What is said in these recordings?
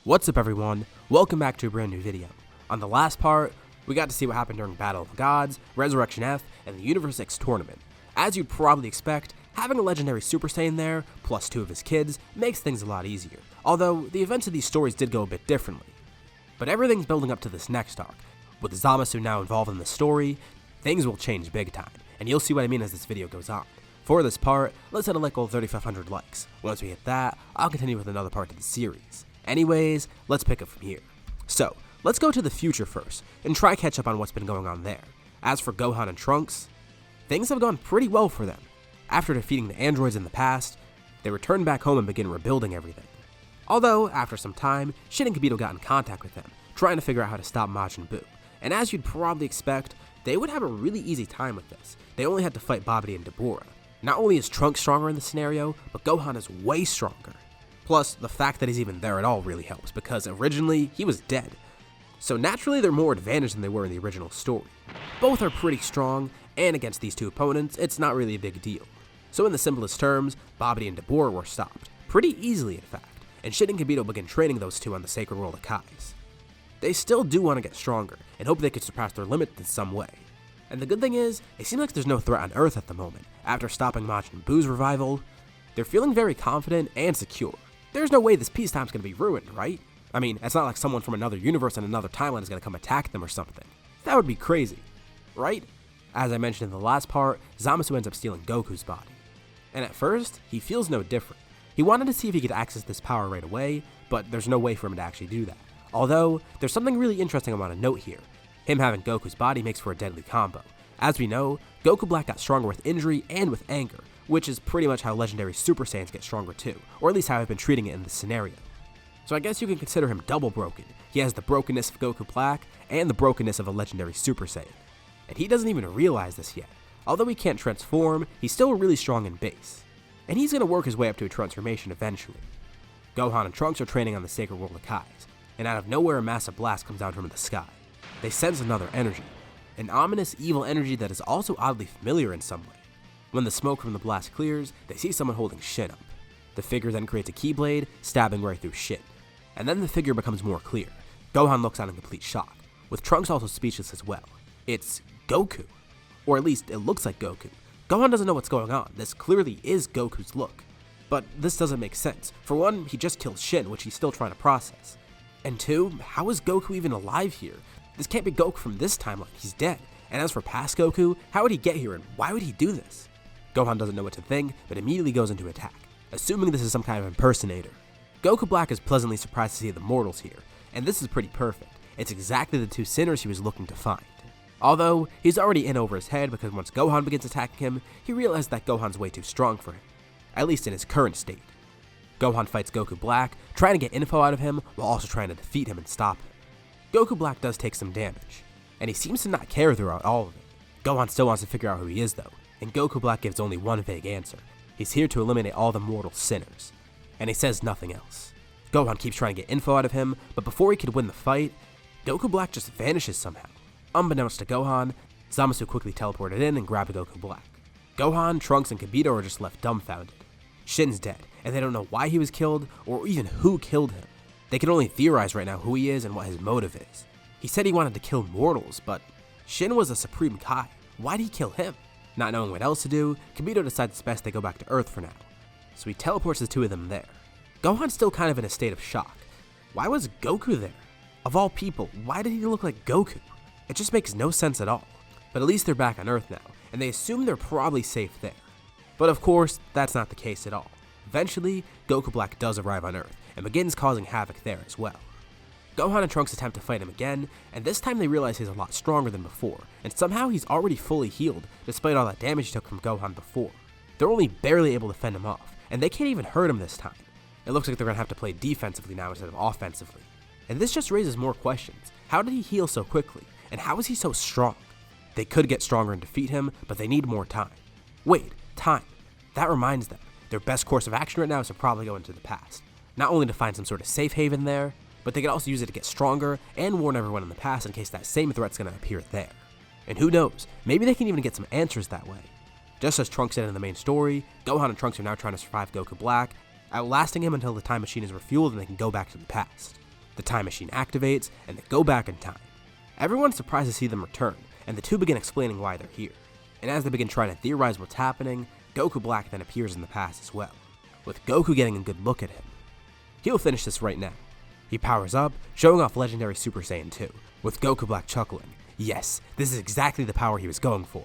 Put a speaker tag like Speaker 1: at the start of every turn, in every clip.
Speaker 1: What's up everyone, welcome back to a brand new video. On the last part, we got to see what happened during Battle of the Gods, Resurrection F, and the Universe X tournament. As you'd probably expect, having a legendary Super Saiyan there, plus 2 of his kids, makes things a lot easier, although the events of these stories did go a bit differently. But everything's building up to this next arc. With Zamasu now involved in the story, things will change big time, and you'll see what I mean as this video goes on. For this part, let's hit a like goal of 3,500 likes. Once we hit that, I'll continue with another part to the series. Anyways, let's pick up from here. So, let's go to the future first, and try catch up on what's been going on there. As for Gohan and Trunks, things have gone pretty well for them. After defeating the androids in the past, they return back home and begin rebuilding everything. Although, after some time, Shin and Kibito got in contact with them, trying to figure out how to stop Majin Buu. And as you'd probably expect, they would have a really easy time with this. They only had to fight Babidi and Deborah. Not only is Trunks stronger in this scenario, but Gohan is way stronger. Plus, the fact that he's even there at all really helps, because originally, he was dead. So naturally, they're more advantaged than they were in the original story. Both are pretty strong, and against these two opponents, it's not really a big deal. So in the simplest terms, Babidi and Deborah were stopped, pretty easily in fact, and Shin and Kibito began training those two on the Sacred World of Kais. They still do want to get stronger, and hope they could surpass their limit in some way. And the good thing is, it seems like there's no threat on Earth at the moment. After stopping Majin Buu's revival, they're feeling very confident and secure. There's no way this peacetime's gonna be ruined, right? I mean, it's not like someone from another universe and another timeline is gonna come attack them or something. That would be crazy, right? As I mentioned in the last part, Zamasu ends up stealing Goku's body. And at first, he feels no different. He wanted to see if he could access this power right away, but there's no way for him to actually do that. Although, there's something really interesting I want to note here. Him having Goku's body makes for a deadly combo. As we know, Goku Black got stronger with injury and with anger, which is pretty much how legendary Super Saiyans get stronger too, or at least how I've been treating it in this scenario. So I guess you can consider him double broken. He has the brokenness of Goku Black and the brokenness of a legendary Super Saiyan. And he doesn't even realize this yet. Although he can't transform, he's still really strong in base. And he's going to work his way up to a transformation eventually. Gohan and Trunks are training on the Sacred World of Kais, and out of nowhere a massive blast comes down from the sky. They sense another energy, an ominous evil energy that is also oddly familiar in some way. When the smoke from the blast clears, they see someone holding Shin up. The figure then creates a keyblade, stabbing right through Shin. And then the figure becomes more clear. Gohan looks on in complete shock, with Trunks also speechless as well. It's Goku. Or at least it looks like Goku. Gohan doesn't know what's going on. This clearly is Goku's look. But this doesn't make sense. For one, he just killed Shin, which he's still trying to process. And two, how is Goku even alive here? This can't be Goku from this timeline, he's dead. And as for past Goku, how would he get here and why would he do this? Gohan doesn't know what to think, but immediately goes into attack, assuming this is some kind of impersonator. Goku Black is pleasantly surprised to see the mortals here, and this is pretty perfect. It's exactly the 2 sinners he was looking to find. Although, he's already in over his head because once Gohan begins attacking him, he realizes that Gohan's way too strong for him, at least in his current state. Gohan fights Goku Black, trying to get info out of him while also trying to defeat him and stop him. Goku Black does take some damage, and he seems to not care throughout all of it. Gohan still wants to figure out who he is though, and Goku Black gives only one vague answer. He's here to eliminate all the mortal sinners, and he says nothing else. Gohan keeps trying to get info out of him, but before he could win the fight, Goku Black just vanishes somehow. Unbeknownst to Gohan, Zamasu quickly teleported in and grabbed Goku Black. Gohan, Trunks, and Kibito are just left dumbfounded. Shin's dead, and they don't know why he was killed, or even who killed him. They can only theorize right now who he is and what his motive is. He said he wanted to kill mortals, but Shin was a Supreme Kai. Why'd he kill him? Not knowing what else to do, Kibito decides it's best they go back to Earth for now. So he teleports the 2 of them there. Gohan's still kind of in a state of shock. Why was Goku there? Of all people, why did he look like Goku? It just makes no sense at all. But at least they're back on Earth now, and they assume they're probably safe there. But of course, that's not the case at all. Eventually, Goku Black does arrive on Earth, and begins causing havoc there as well. Gohan and Trunks attempt to fight him again, and this time they realize he's a lot stronger than before, and somehow he's already fully healed, despite all that damage he took from Gohan before. They're only barely able to fend him off, and they can't even hurt him this time. It looks like they're gonna have to play defensively now instead of offensively. And this just raises more questions. How did he heal so quickly? And how is he so strong? They could get stronger and defeat him, but they need more time. Wait, time. That reminds them. Their best course of action right now is to probably go into the past. Not only to find some sort of safe haven there, but they could also use it to get stronger and warn everyone in the past in case that same threat's gonna appear there. And who knows, maybe they can even get some answers that way. Just as Trunks did in the main story, Gohan and Trunks are now trying to survive Goku Black, outlasting him until the time machine is refueled and they can go back to the past. The time machine activates, and they go back in time. Everyone's surprised to see them return, and the two begin explaining why they're here. And as they begin trying to theorize what's happening, Goku Black then appears in the past as well, with Goku getting a good look at him. He'll finish this right now. He powers up, showing off legendary Super Saiyan 2, with Goku Black chuckling. Yes, this is exactly the power he was going for.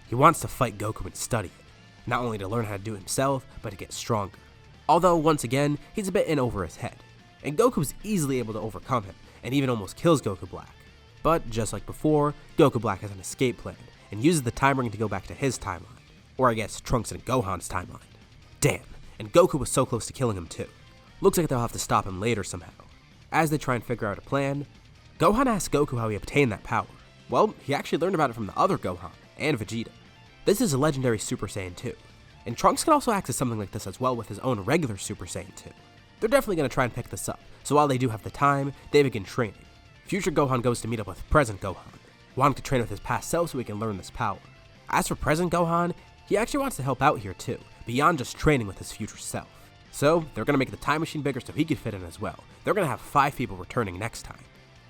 Speaker 1: He wants to fight Goku and study it, not only to learn how to do it himself, but to get stronger. Although, once again, he's a bit in over his head, and Goku's easily able to overcome him, and even almost kills Goku Black. But, just like before, Goku Black has an escape plan, and uses the time ring to go back to his timeline. Or I guess Trunks and Gohan's timeline. Damn, and Goku was so close to killing him too. Looks like they'll have to stop him later somehow. As they try and figure out a plan, Gohan asks Goku how he obtained that power. Well, he actually learned about it from the other Gohan, and Vegeta. This is a legendary Super Saiyan 2, and Trunks can also access something like this as well with his own regular Super Saiyan 2. They're definitely going to try and pick this up, so while they do have the time, they begin training. Future Gohan goes to meet up with present Gohan, wanting to train with his past self so he can learn this power. As for present Gohan, he actually wants to help out here too, beyond just training with his future self. So, they're going to make the time machine bigger so he can fit in as well. They're going to have 5 people returning next time.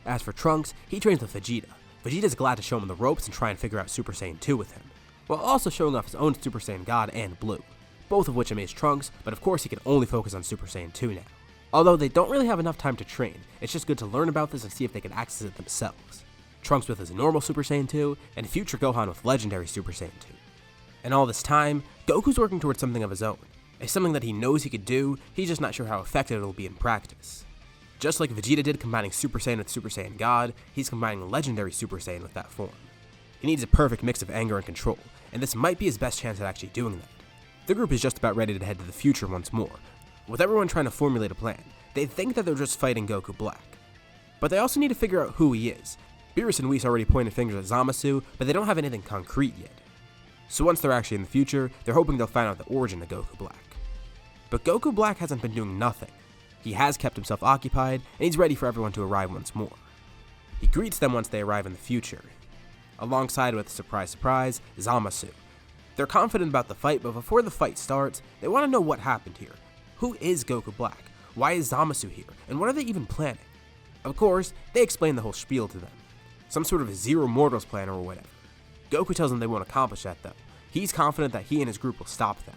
Speaker 1: As for Trunks, he trains with Vegeta. Vegeta's glad to show him the ropes and try and figure out Super Saiyan 2 with him, while also showing off his own Super Saiyan God and Blue, both of which amaze Trunks, but of course he can only focus on Super Saiyan 2 now. Although they don't really have enough time to train, it's just good to learn about this and see if they can access it themselves. Trunks with his normal Super Saiyan 2, and future Gohan with legendary Super Saiyan 2. And all this time, Goku's working towards something of his own. It's something that he knows he could do, he's just not sure how effective it'll be in practice. Just like Vegeta did combining Super Saiyan with Super Saiyan God, he's combining legendary Super Saiyan with that form. He needs a perfect mix of anger and control, and this might be his best chance at actually doing that. The group is just about ready to head to the future once more, with everyone trying to formulate a plan. They think that they're just fighting Goku Black, but they also need to figure out who he is. Beerus and Whis already pointed fingers at Zamasu, but they don't have anything concrete yet. So once they're actually in the future, they're hoping they'll find out the origin of Goku Black. But Goku Black hasn't been doing nothing. He has kept himself occupied, and he's ready for everyone to arrive once more. He greets them once they arrive in the future, alongside with, surprise surprise, Zamasu. They're confident about the fight, but before the fight starts, they want to know what happened here. Who is Goku Black? Why is Zamasu here? And what are they even planning? Of course, they explain the whole spiel to them. Some sort of Zero Mortals plan or whatever. Goku tells them they won't accomplish that though. He's confident that he and his group will stop them.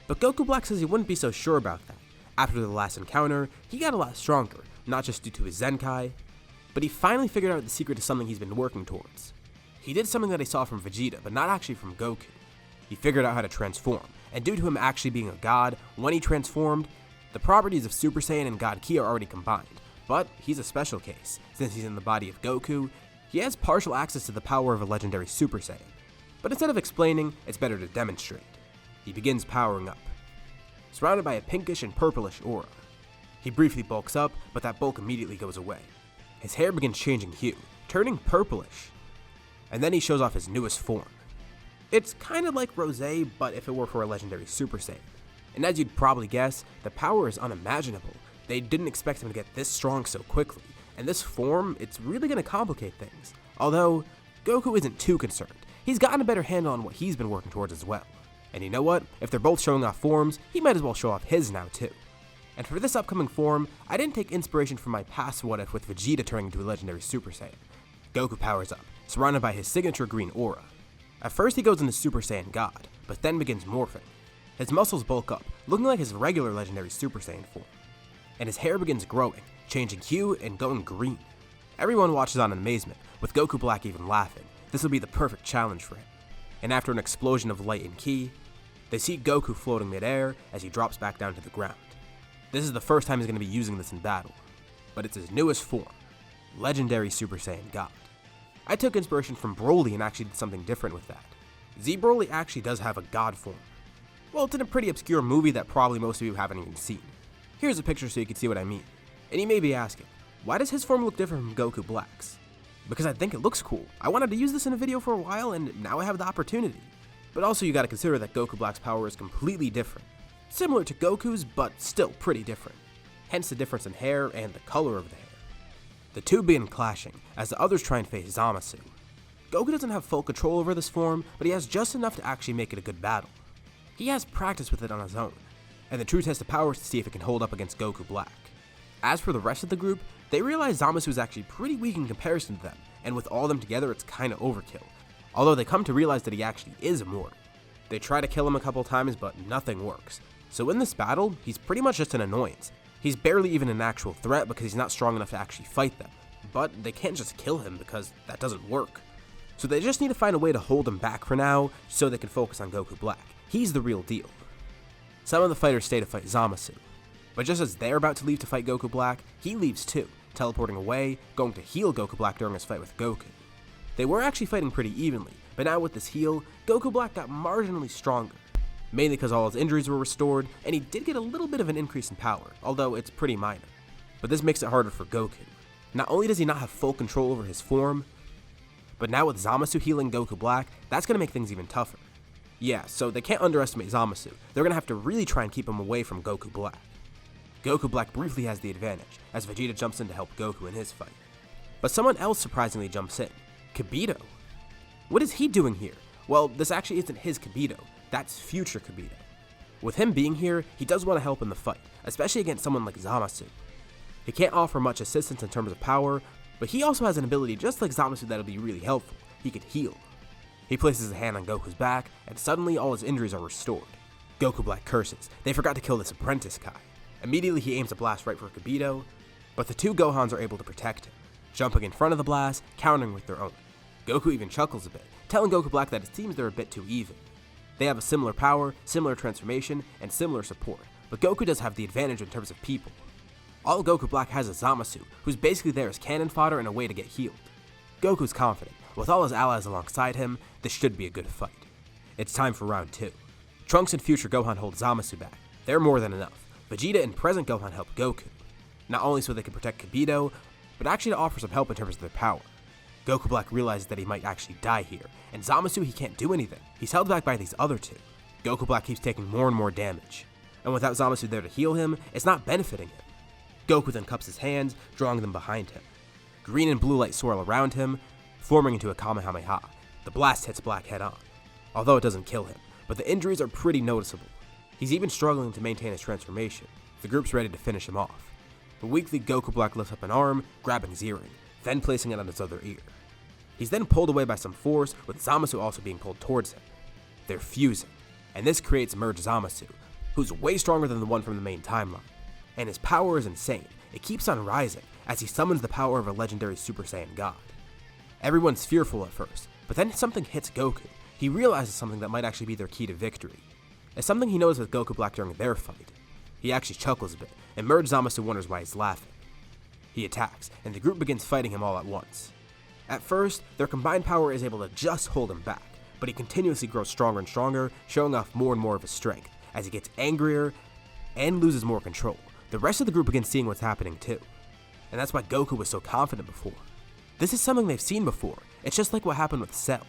Speaker 1: But Goku Black says he wouldn't be so sure about that. After the last encounter, he got a lot stronger, not just due to his Zenkai, but he finally figured out the secret to something he's been working towards. He did something that he saw from Vegeta, but not actually from Goku. He figured out how to transform, and due to him actually being a god, when he transformed, the properties of Super Saiyan and God Ki are already combined. But he's a special case. Since he's in the body of Goku, he has partial access to the power of a legendary Super Saiyan. But instead of explaining, it's better to demonstrate. He begins powering up, surrounded by a pinkish and purplish aura. He briefly bulks up, but that bulk immediately goes away. His hair begins changing hue, turning purplish. And then he shows off his newest form. It's kind of like Rosé, but if it were for a legendary Super Saiyan. And as you'd probably guess, the power is unimaginable. They didn't expect him to get this strong so quickly. And this form, it's really going to complicate things. Although, Goku isn't too concerned. He's gotten a better handle on what he's been working towards as well. And you know what? If they're both showing off forms, he might as well show off his now too. And for this upcoming form, I didn't take inspiration from my past what if with Vegeta turning into a legendary Super Saiyan. Goku powers up, surrounded by his signature green aura. At first he goes into Super Saiyan God, but then begins morphing. His muscles bulk up, looking like his regular legendary Super Saiyan form. And his hair begins growing, changing hue and going green. Everyone watches on in amazement, with Goku Black even laughing. This will be the perfect challenge for him. And after an explosion of light and ki, they see Goku floating midair as he drops back down to the ground. This is the first time he's going to be using this in battle, but it's his newest form, legendary Super Saiyan God. I took inspiration from Broly and actually did something different with that. Z Broly actually does have a god form. Well, it's in a pretty obscure movie that probably most of you haven't even seen. Here's a picture so you can see what I mean. And you may be asking, why does his form look different from Goku Black's? Because I think it looks cool. I wanted to use this in a video for a while and now I have the opportunity. But also you gotta consider that Goku Black's power is completely different. Similar to Goku's, but still pretty different. Hence the difference in hair and the color of the hair. The two begin clashing as the others try and face Zamasu. Goku doesn't have full control over this form, but he has just enough to actually make it a good battle. He has practice with it on his own, and the true test of power is to see if it can hold up against Goku Black. As for the rest of the group, they realize Zamasu is actually pretty weak in comparison to them, and with all of them together it's kinda overkill, although they come to realize that he actually is immortal. They try to kill him a couple times, but nothing works. So in this battle, he's pretty much just an annoyance. He's barely even an actual threat because he's not strong enough to actually fight them. But they can't just kill him because that doesn't work. So they just need to find a way to hold him back for now so they can focus on Goku Black. He's the real deal. Some of the fighters stay to fight Zamasu. But just as they're about to leave to fight Goku Black, he leaves too, teleporting away, going to heal Goku Black during his fight with Goku. They were actually fighting pretty evenly, but now with this heal, Goku Black got marginally stronger. Mainly because all his injuries were restored, and he did get a little bit of an increase in power, although it's pretty minor. But this makes it harder for Goku. Not only does he not have full control over his form, but now with Zamasu healing Goku Black, that's going to make things even tougher. Yeah, so they can't underestimate Zamasu. They're going to have to really try and keep him away from Goku Black. Goku Black briefly has the advantage, as Vegeta jumps in to help Goku in his fight. But someone else surprisingly jumps in. Kibito. What is he doing here? Well, this actually isn't his Kibito, that's future Kibito. With him being here, he does want to help in the fight, especially against someone like Zamasu. He can't offer much assistance in terms of power, but he also has an ability just like Zamasu that'll be really helpful. He can heal. He places a hand on Goku's back, and suddenly all his injuries are restored. Goku Black curses. They forgot to kill this apprentice Kai. Immediately he aims a blast right for Kibito, but the two Gohans are able to protect him, jumping in front of the blast, countering with their own. Goku even chuckles a bit, telling Goku Black that it seems they're a bit too even. They have a similar power, similar transformation, and similar support, but Goku does have the advantage in terms of people. All Goku Black has is Zamasu, who's basically there as cannon fodder and a way to get healed. Goku's confident. With all his allies alongside him, this should be a good fight. It's time for round 2. Trunks and future Gohan hold Zamasu back. They're more than enough. Vegeta and present Gohan help Goku, not only so they can protect Kibito, but actually to offer some help in terms of their power. Goku Black realizes that he might actually die here, and Zamasu he can't do anything. He's held back by these other two. Goku Black keeps taking more and more damage, and without Zamasu there to heal him, it's not benefiting him. Goku then cups his hands, drawing them behind him. Green and blue light swirl around him, forming into a Kamehameha. The blast hits Black head on, although it doesn't kill him, but the injuries are pretty noticeable. He's even struggling to maintain his transformation. The group's ready to finish him off. But weakly Goku Black lifts up an arm, grabbing his earring, then placing it on his other ear. He's then pulled away by some force, with Zamasu also being pulled towards him. They're fusing, and this creates Merge Zamasu, who's way stronger than the one from the main timeline. And his power is insane. It keeps on rising, as he summons the power of a legendary Super Saiyan God. Everyone's fearful at first, but then something hits Goku. He realizes something that might actually be their key to victory. It's something he noticed with Goku Black during their fight. He actually chuckles a bit, and Merge Zamasu wonders why he's laughing. He attacks, and the group begins fighting him all at once. At first, their combined power is able to just hold him back, but he continuously grows stronger and stronger, showing off more and more of his strength, as he gets angrier and loses more control. The rest of the group begins seeing what's happening too, and that's why Goku was so confident before. This is something they've seen before. It's just like what happened with Cell.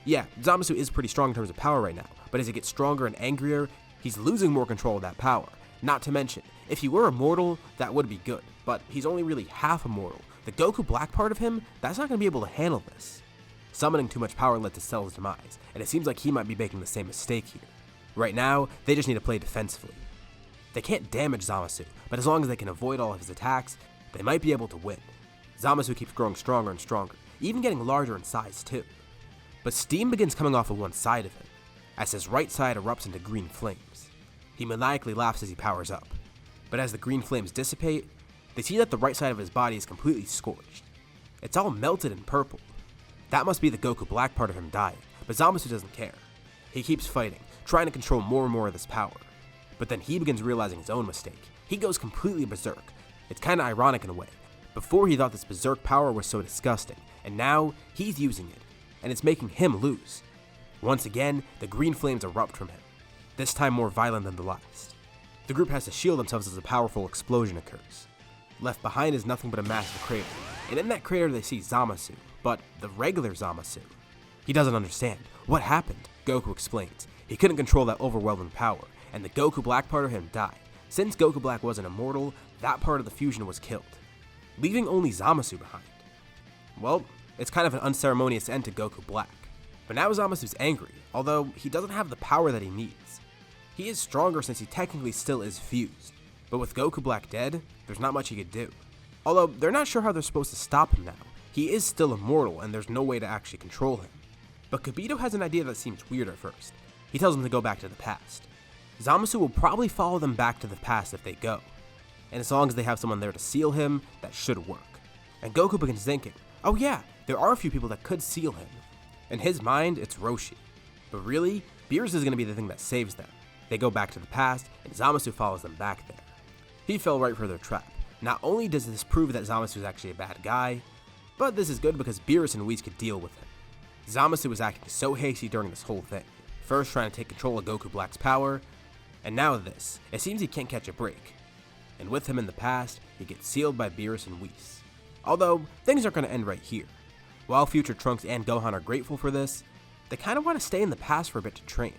Speaker 1: Yeah, Zamasu is pretty strong in terms of power right now, but as he gets stronger and angrier, he's losing more control of that power. Not to mention, if he were immortal, that would be good, but he's only really half immortal. The Goku Black part of him, that's not going to be able to handle this. Summoning too much power led to Cell's demise, and it seems like he might be making the same mistake here. Right now, they just need to play defensively. They can't damage Zamasu, but as long as they can avoid all of his attacks, they might be able to win. Zamasu keeps growing stronger and stronger, even getting larger in size too. But steam begins coming off of one side of him, as his right side erupts into green flames. He maniacally laughs as he powers up, but as the green flames dissipate, they see that the right side of his body is completely scorched. It's all melted in purple. That must be the Goku Black part of him dying, but Zamasu doesn't care. He keeps fighting, trying to control more and more of this power. But then he begins realizing his own mistake. He goes completely berserk. It's kinda ironic in a way. Before he thought this berserk power was so disgusting, and now he's using it, and it's making him lose. Once again, the green flames erupt from him, this time more violent than the last. The group has to shield themselves as a powerful explosion occurs. Left behind is nothing but a massive crater, and in that crater they see Zamasu, but the regular Zamasu. He doesn't understand. What happened? Goku explains. He couldn't control that overwhelming power, and the Goku Black part of him died. Since Goku Black wasn't immortal, that part of the fusion was killed, leaving only Zamasu behind. Well, it's kind of an unceremonious end to Goku Black. But now Zamasu's angry, although he doesn't have the power that he needs. He is stronger since he technically still is fused. But with Goku Black dead, there's not much he could do. Although, they're not sure how they're supposed to stop him now. He is still immortal, and there's no way to actually control him. But Kibito has an idea that seems weird at first. He tells them to go back to the past. Zamasu will probably follow them back to the past if they go. And as long as they have someone there to seal him, that should work. And Goku begins thinking, oh yeah, there are a few people that could seal him. In his mind, it's Roshi. But really, Beerus is going to be the thing that saves them. They go back to the past, and Zamasu follows them back there. He fell right for their trap. Not only does this prove that Zamasu is actually a bad guy, but this is good because Beerus and Whis could deal with him. Zamasu was acting so hasty during this whole thing, first trying to take control of Goku Black's power, and now this. It seems he can't catch a break. And with him in the past, he gets sealed by Beerus and Whis. Although, things aren't going to end right here. While future Trunks and Gohan are grateful for this, they kind of want to stay in the past for a bit to train.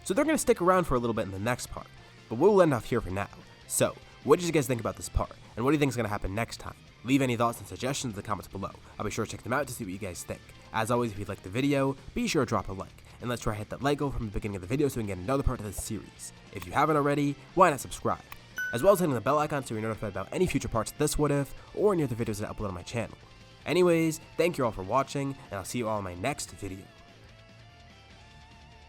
Speaker 1: So they're going to stick around for a little bit in the next part, but we'll end off here for now. So, what did you guys think about this part, and what do you think is going to happen next time? Leave any thoughts and suggestions in the comments below. I'll be sure to check them out to see what you guys think. As always, if you liked the video, be sure to drop a like, and let's try to hit that like goal from the beginning of the video so we can get another part of this series. If you haven't already, why not subscribe? As well as hitting the bell icon so you're notified about any future parts of this What If, or any other videos that I upload on my channel. Anyways, thank you all for watching, and I'll see you all in my next video.